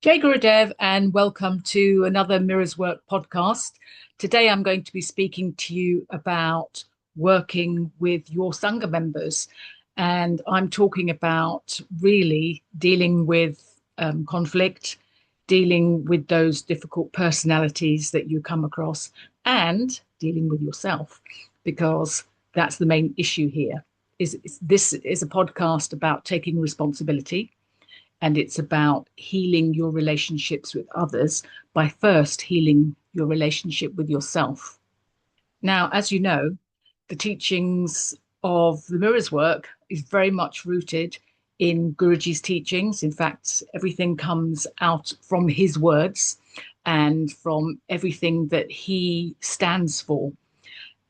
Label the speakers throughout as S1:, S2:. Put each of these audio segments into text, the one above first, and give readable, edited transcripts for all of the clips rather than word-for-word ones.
S1: Jai Gurudev, and welcome to another Mirrors Work podcast. Today, I'm going to be speaking to you about working with your Sangha members. And I'm talking about really dealing with conflict, dealing with those difficult personalities that you come across, and dealing with yourself, because that's the main issue here. This is a podcast about taking responsibility, and it's about healing your relationships with others by first healing your relationship with yourself. Now, as you know, the teachings of the Mirror's work is very much rooted in Guruji's teachings. In fact, everything comes out from his words and from everything that he stands for.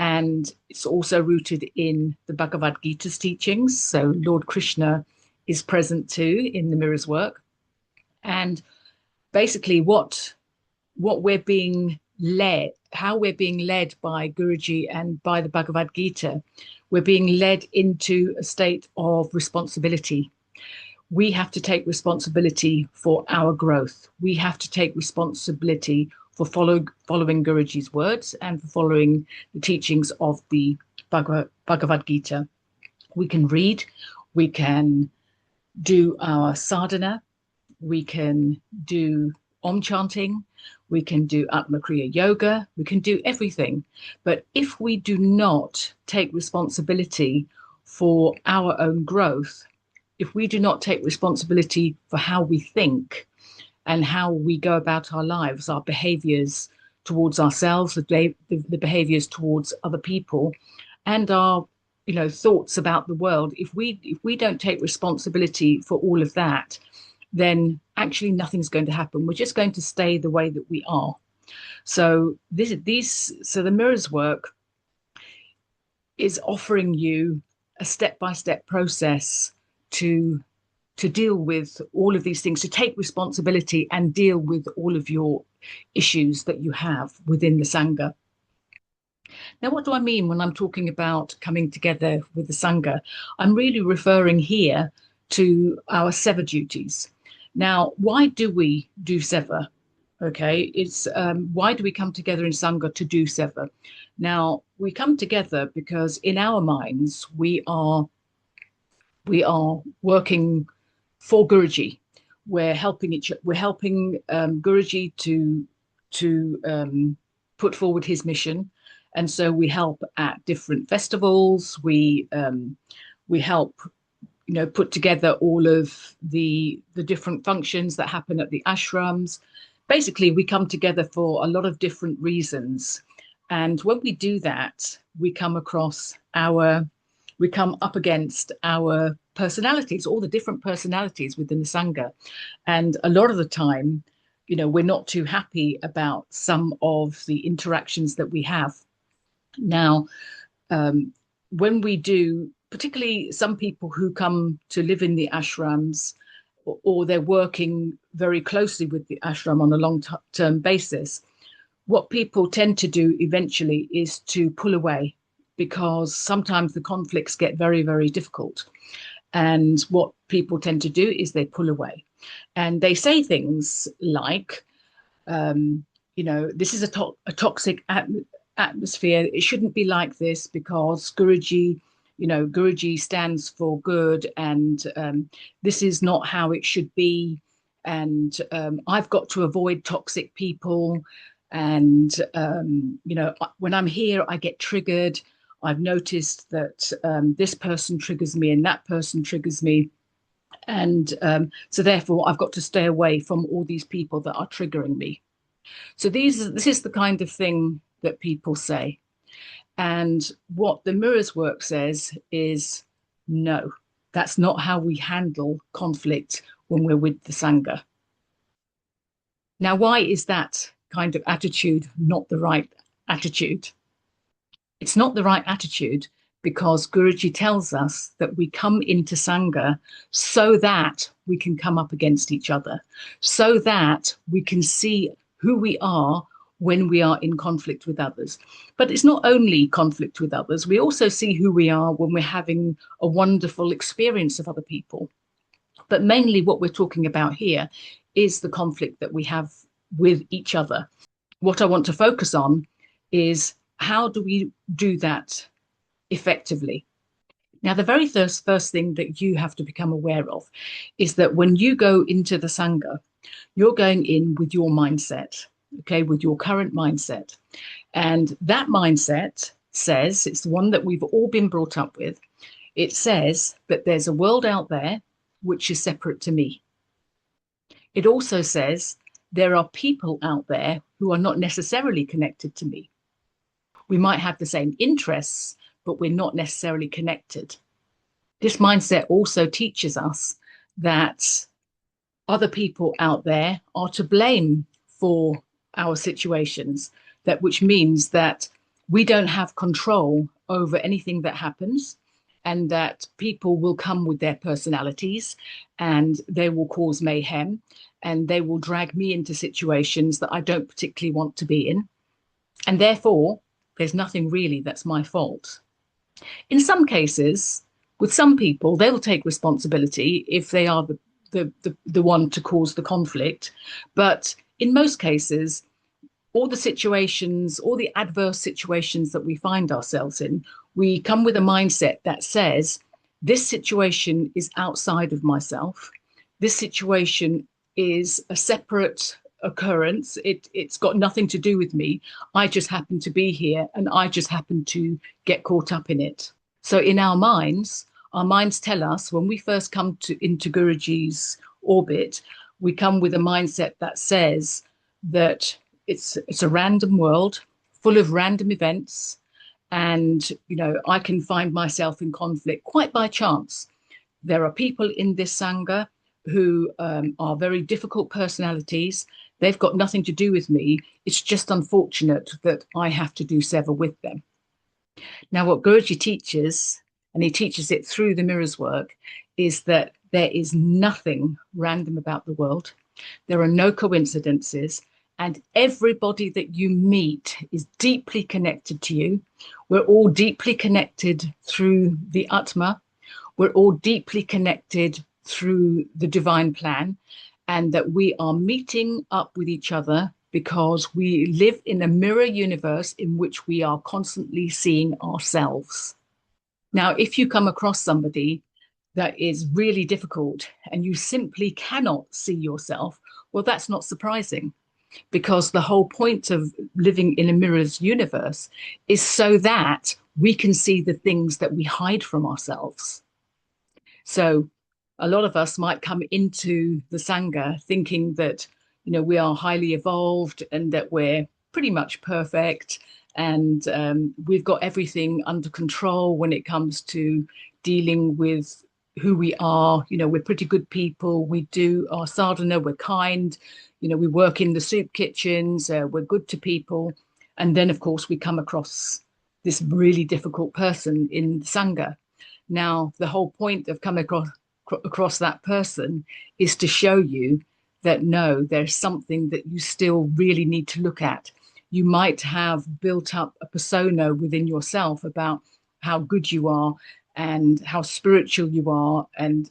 S1: And it's also rooted in the Bhagavad Gita's teachings. So Lord Krishna is present too in the Mirror's work. And basically what we're being led, how we're being led by Guruji and by the Bhagavad Gita, we're being led into a state of responsibility. We have to take responsibility for our growth. We have to take responsibility for following Guruji's words and for following the teachings of the Bhagavad Gita. We can read, we can do our sadhana, we can do Om chanting, we can do Atma Kriya yoga, we can do everything. But if we do not take responsibility for our own growth, if we do not take responsibility for how we think and how we go about our lives, our behaviors towards ourselves, the behaviors towards other people, and our thoughts about the world, if we don't take responsibility for all of that, then actually nothing's going to happen. We're just going to stay the way that we are. So the Mirror's work is offering you a step-by-step process to deal with all of these things, to take responsibility and deal with all of your issues that you have within the Sangha. Now, what do I mean when I'm talking about coming together with the Sangha? I'm really referring here to our seva duties. Now, why do we do seva? Okay, it's why do we come together in Sangha to do seva? Now, we come together because in our minds we are working for Guruji. We're helping Guruji to put forward his mission. And so we help at different festivals. We help, put together all of the different functions that happen at the ashrams. Basically, we come together for a lot of different reasons. And when we do that, we come up against our personalities, all the different personalities within the Sangha. And a lot of the time, we're not too happy about some of the interactions that we have. Now, when we do, particularly some people who come to live in the ashrams, or they're working very closely with the ashram on a long-term basis, what people tend to do eventually is to pull away, because sometimes the conflicts get very, very difficult. And what people tend to do is they pull away. And they say things like, this is a toxic atmosphere. It shouldn't be like this because Guruji stands for good, and this is not how it should be. And I've got to avoid toxic people. And, when I'm here, I get triggered. I've noticed that this person triggers me and that person triggers me. And so therefore, I've got to stay away from all these people that are triggering me. So this is the kind of thing that people say. And what the Mirror's work says is, no, that's not how we handle conflict when we're with the Sangha. Now, why is that kind of attitude not the right attitude? It's not the right attitude because Guruji tells us that we come into Sangha so that we can come up against each other, so that we can see who we are when we are in conflict with others. But it's not only conflict with others. We also see who we are when we're having a wonderful experience of other people. But mainly what we're talking about here is the conflict that we have with each other. What I want to focus on is how do we do that effectively? Now, the very first thing that you have to become aware of is that when you go into the Sangha, you're going in with your mindset, okay, with your current mindset. And that mindset says, it's the one that we've all been brought up with, it says that there's a world out there which is separate to me. It also says there are people out there who are not necessarily connected to me. We might have the same interests, but we're not necessarily connected. This mindset also teaches us that other people out there are to blame for our situations, that which means that we don't have control over anything that happens, and that people will come with their personalities and they will cause mayhem and they will drag me into situations that I don't particularly want to be in. And therefore, there's nothing really that's my fault. In some cases, with some people, they will take responsibility if they are the one to cause the conflict. But in most cases, all the situations, all the adverse situations that we find ourselves in, we come with a mindset that says, this situation is outside of myself. This situation is a separate occurrence. It's got nothing to do with me. I just happen to be here and I just happen to get caught up in it. So in our minds tell us when we first come into Guruji's orbit, we come with a mindset that says that it's a random world full of random events. And, I can find myself in conflict quite by chance. There are people in this Sangha who are very difficult personalities. They've got nothing to do with me. It's just unfortunate that I have to do seva with them. Now, what Guruji teaches, and he teaches it through the mirrors work, is that there is nothing random about the world. There are no coincidences. And everybody that you meet is deeply connected to you. We're all deeply connected through the Atma. We're all deeply connected through the divine plan, and that we are meeting up with each other because we live in a mirror universe in which we are constantly seeing ourselves. Now, if you come across somebody that is really difficult and you simply cannot see yourself, well, that's not surprising. Because the whole point of living in a mirror's universe is so that we can see the things that we hide from ourselves. So a lot of us might come into the Sangha thinking that, we are highly evolved and that we're pretty much perfect and we've got everything under control when it comes to dealing with who we are. We're pretty good people. We do our sadhana, we're kind. We work in the soup kitchens, we're good to people. And then, of course, we come across this really difficult person in the Sangha. Now, the whole point of coming across that person is to show you that, no, there's something that you still really need to look at. You might have built up a persona within yourself about how good you are and how spiritual you are and,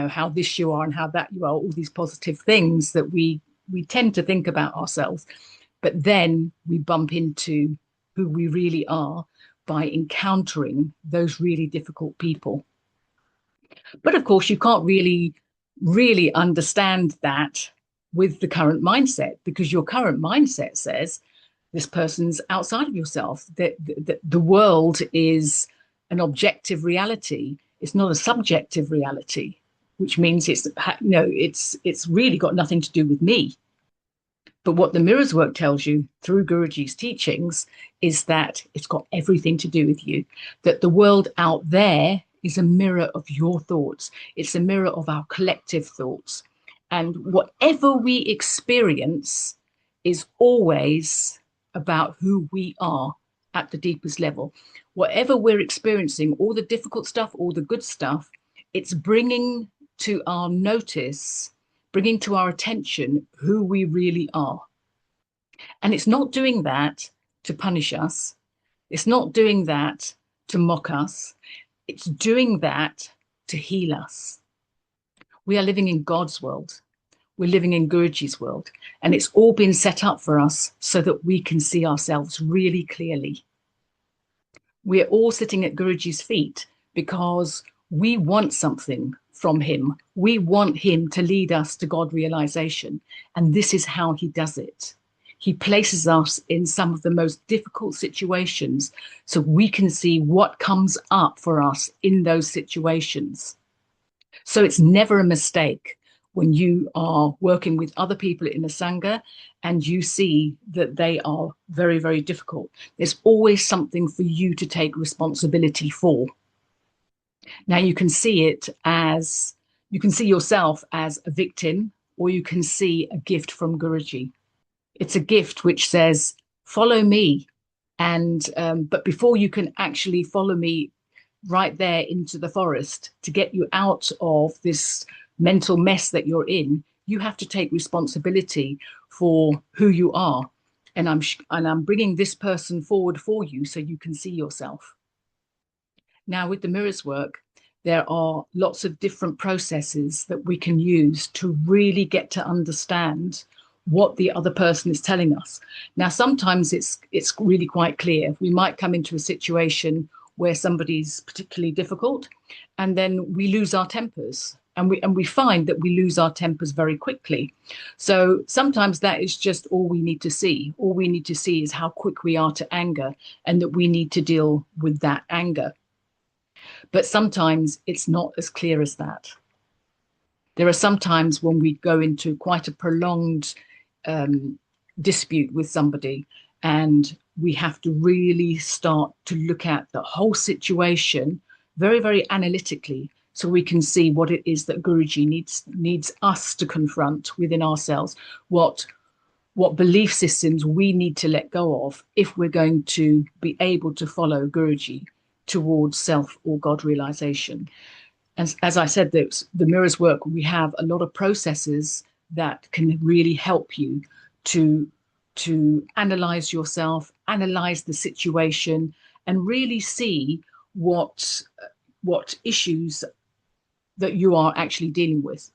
S1: how this you are and how that you are, all these positive things that we tend to think about ourselves, but then we bump into who we really are by encountering those really difficult people. But of course, you can't really understand that with the current mindset, because your current mindset says this person's outside of yourself, that the world is an objective reality. It's not a subjective reality, which means it's really got nothing to do with me. But what the mirrors work tells you through Guruji's teachings is that it's got everything to do with you, that the world out there is a mirror of your thoughts. It's a mirror of our collective thoughts. And whatever we experience is always about who we are at the deepest level. Whatever we're experiencing, all the difficult stuff, all the good stuff, it's bringing to our notice, bringing to our attention who we really are. And it's not doing that to punish us. It's not doing that to mock us. It's doing that to heal us. We are living in God's world. We're living in Guruji's world, and it's all been set up for us so that we can see ourselves really clearly. We're all sitting at Guruji's feet because we want something from him. We want him to lead us to God realization. And this is how he does it. He places us in some of the most difficult situations so we can see what comes up for us in those situations. So it's never a mistake when you are working with other people in a Sangha and you see that they are very, very difficult. There's always something for you to take responsibility for. Now you can see yourself as a victim, or you can see a gift from Guruji. It's a gift which says, follow me. But before you can actually follow me right there into the forest to get you out of this mental mess that you're in, you have to take responsibility for who you are. And I'm bringing this person forward for you so you can see yourself. Now, with the mirrors work, there are lots of different processes that we can use to really get to understand what the other person is telling us. Now, sometimes it's really quite clear. We might come into a situation where somebody's particularly difficult, and then we lose our tempers. And we find that we lose our tempers very quickly. So sometimes that is just all we need to see. All we need to see is how quick we are to anger, and that we need to deal with that anger. But sometimes it's not as clear as that. There are some times when we go into quite a prolonged dispute with somebody, and we have to really start to look at the whole situation very, very analytically, so we can see what it is that Guruji needs us to confront within ourselves, what belief systems we need to let go of if we're going to be able to follow Guruji towards self or God realization. And as I said, the mirrors work, we have a lot of processes that can really help you to analyze yourself, analyze the situation, and really see what issues that you are actually dealing with.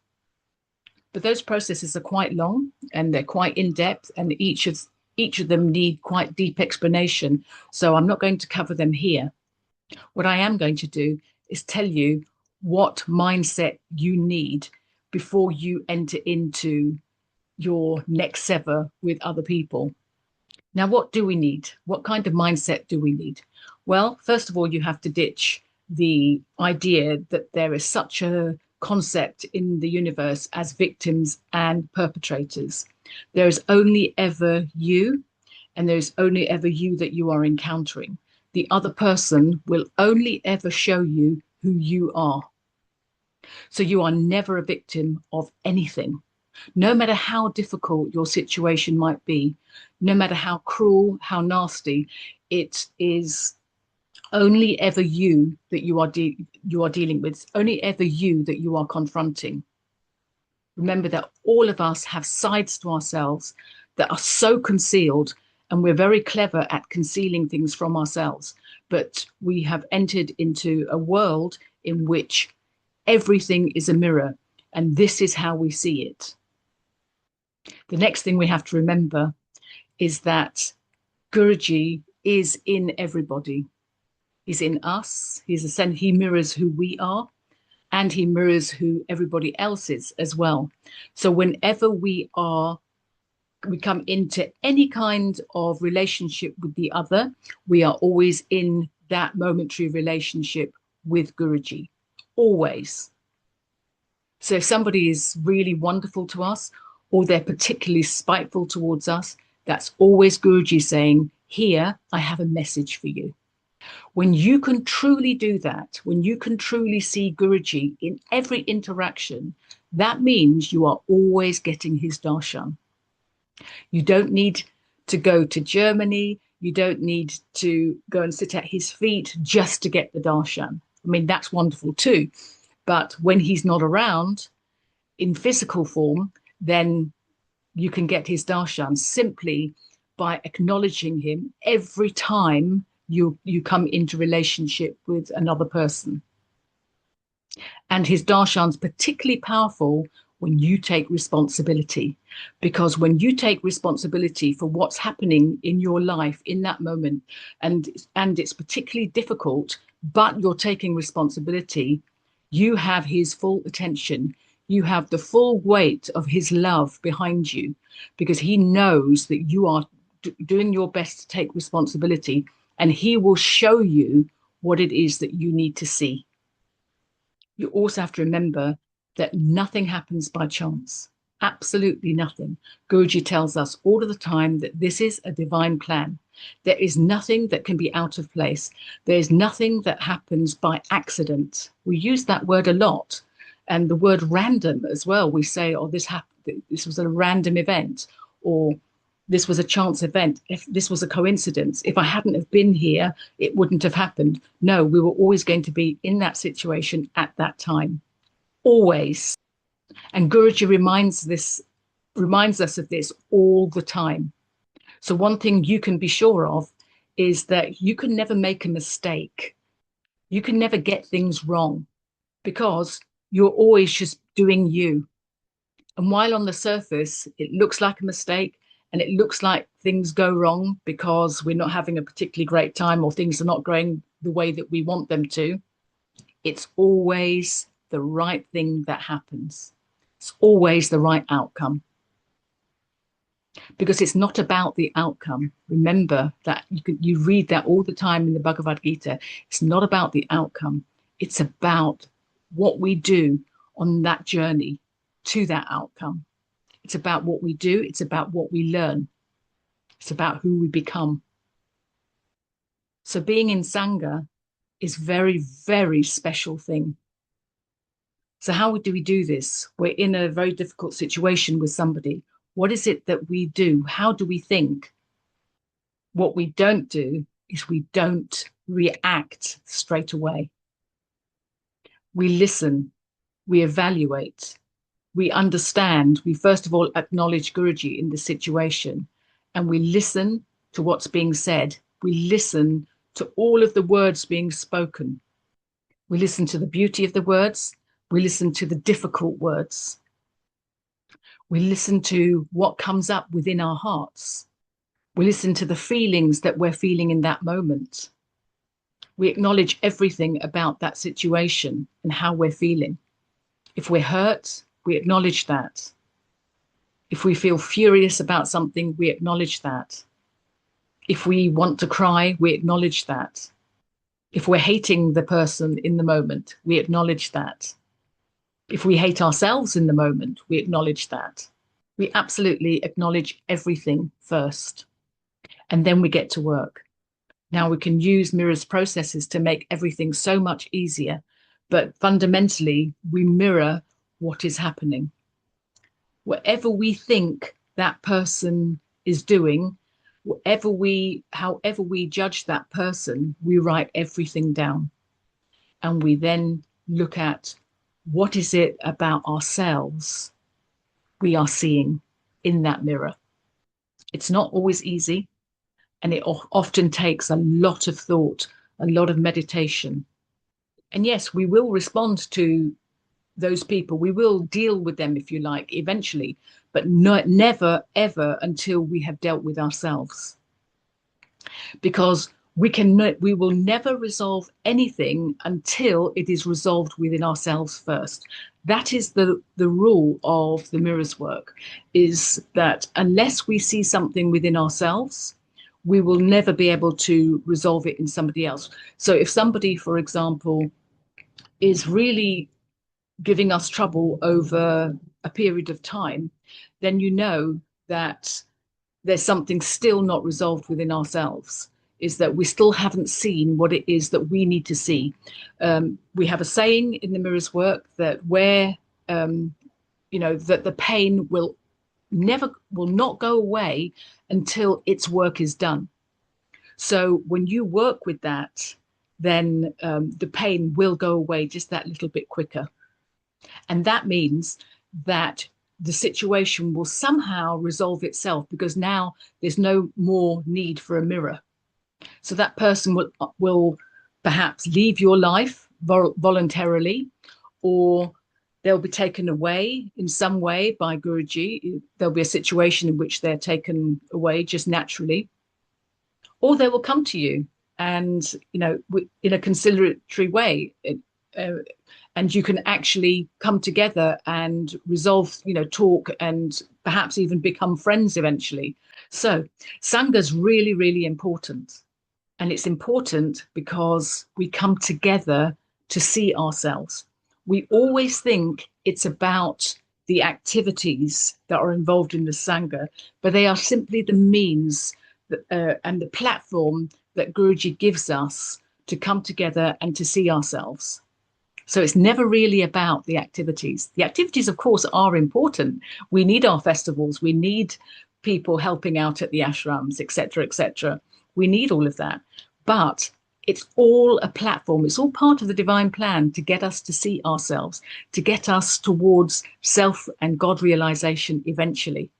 S1: But those processes are quite long and they're quite in-depth, and each of them need quite deep explanation. So I'm not going to cover them here. What I am going to do is tell you what mindset you need before you enter into your next sever with other people. Now, what do we need? What kind of mindset do we need? Well, first of all, you have to ditch the idea that there is such a concept in the universe as victims and perpetrators. There is only ever you, and there's only ever you that you are encountering. The other person will only ever show you who you are. So you are never a victim of anything. No matter how difficult your situation might be, no matter how cruel, how nasty, it is only ever you that you are dealing with. It's only ever you that you are confronting. Remember that all of us have sides to ourselves that are so concealed, and we're very clever at concealing things from ourselves. But we have entered into a world in which everything is a mirror, and this is how we see it. The next thing we have to remember is that Guruji is in everybody. He's in us. He mirrors who we are, and he mirrors who everybody else is as well. So whenever we come into any kind of relationship with the other, we are always in that momentary relationship with Guruji, always. So if somebody is really wonderful to us, or they're particularly spiteful towards us, that's always Guruji saying, here, I have a message for you. When you can truly do that, when you can truly see Guruji in every interaction, that means you are always getting his darshan. You don't need to go to Germany. You don't need to go and sit at his feet just to get the darshan. I mean, that's wonderful too. But when he's not around in physical form, then you can get his darshan simply by acknowledging him every time you come into relationship with another person. And his darshan's particularly powerful when you take responsibility. Because when you take responsibility for what's happening in your life in that moment, and it's particularly difficult, but you're taking responsibility, you have his full attention. You have the full weight of his love behind you, because he knows that you are doing your best to take responsibility, and he will show you what it is that you need to see. You also have to remember that nothing happens by chance. Absolutely nothing. Guruji tells us all of the time that this is a divine plan. There is nothing that can be out of place. There is nothing that happens by accident. We use that word a lot. And the word random as well. We say, oh, this happened, this was a random event, or this was a chance event. If this was a coincidence, if I hadn't have been here, it wouldn't have happened. No, we were always going to be in that situation at that time. Always. And Guruji reminds us of this all the time. So one thing you can be sure of is that you can never make a mistake. You can never get things wrong, because you're always just doing you. And while on the surface, it looks like a mistake and it looks like things go wrong because we're not having a particularly great time or things are not going the way that we want them to, it's always the right thing that happens. It's always the right outcome. Because it's not about the outcome. Remember that you read that all the time in the Bhagavad Gita. It's not about the outcome. It's about what we do on that journey to that outcome. It's about what we do. It's about what we learn. It's about who we become. So being in Sangha is very, very special thing. So how do we do this? We're in a very difficult situation with somebody. What is it that we do? How do we think? What we don't do is we don't react straight away. We listen, we evaluate, we understand. We first of all acknowledge Guruji in the situation, and we listen to what's being said. We listen to all of the words being spoken. We listen to the beauty of the words. We listen to the difficult words. We listen to what comes up within our hearts. We listen to the feelings that we're feeling in that moment. We acknowledge everything about that situation and how we're feeling. If we're hurt, we acknowledge that. If we feel furious about something, we acknowledge that. If we want to cry, we acknowledge that. If we're hating the person in the moment, we acknowledge that. If we hate ourselves in the moment, we acknowledge that. We absolutely acknowledge everything first, and then we get to work. Now we can use mirrors processes to make everything so much easier, but fundamentally we mirror what is happening. Whatever we think that person is doing, however we judge that person, we write everything down. And we then look at what is it about ourselves we are seeing in that mirror. It's not always easy, and it often takes a lot of thought, a lot of meditation. And yes, we will respond to those people. We will deal with them, if you like, eventually, but never, ever until we have dealt with ourselves. Because we will never resolve anything until it is resolved within ourselves first. That is the rule of the mirrors work, is that unless we see something within ourselves, we will never be able to resolve it in somebody else. So if somebody, for example, is really giving us trouble over a period of time, then you know that there's something still not resolved within ourselves, is that we still haven't seen what it is that we need to see. We have a saying in the mirrors work that where, that the pain will not go away until its work is done. So when you work with that, then the pain will go away just that little bit quicker. And that means that the situation will somehow resolve itself, because now there's no more need for a mirror. So that person will perhaps leave your life voluntarily, or They'll be taken away in some way by Guruji. There'll be a situation in which they're taken away just naturally, or they will come to you and, in a conciliatory way. Uh, and you can actually come together and resolve, talk and perhaps even become friends eventually. So Sangha is really, really important. And it's important because we come together to see ourselves. We always think it's about the activities that are involved in the Sangha, but they are simply the means and the platform that Guruji gives us to come together and to see ourselves. So it's never really about the activities. The activities, of course, are important. We need our festivals. We need people helping out at the ashrams, etc., etc. We need all of that. But it's all a platform. It's all part of the divine plan to get us to see ourselves, to get us towards self and God realization eventually.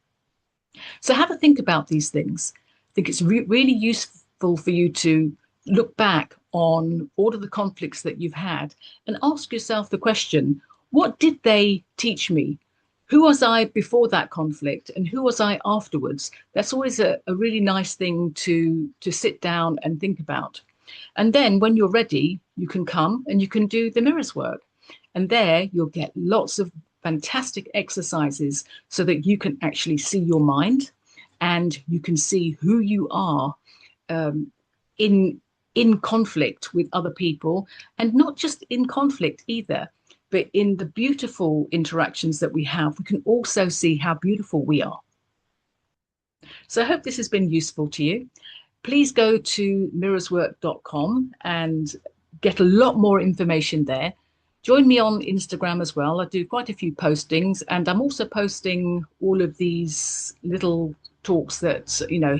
S1: So have a think about these things. I think it's really useful for you to look back on all of the conflicts that you've had and ask yourself the question, what did they teach me? Who was I before that conflict and who was I afterwards? That's always a really nice thing to sit down and think about. And then when you're ready, you can come and you can do the mirrors work. And there you'll get lots of fantastic exercises so that you can actually see your mind and you can see who you are in conflict with other people, and not just in conflict either, but in the beautiful interactions that we have. We can also see how beautiful we are. So I hope this has been useful to you. Please go to mirrorswork.com and get a lot more information there. Join me on Instagram as well. I do quite a few postings, and I'm also posting all of these little talks that,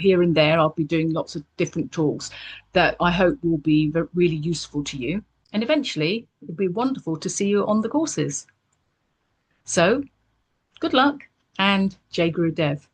S1: here and there. I'll be doing lots of different talks that I hope will be really useful to you. And eventually, it'll be wonderful to see you on the courses. So good luck, and Jai Gurudev.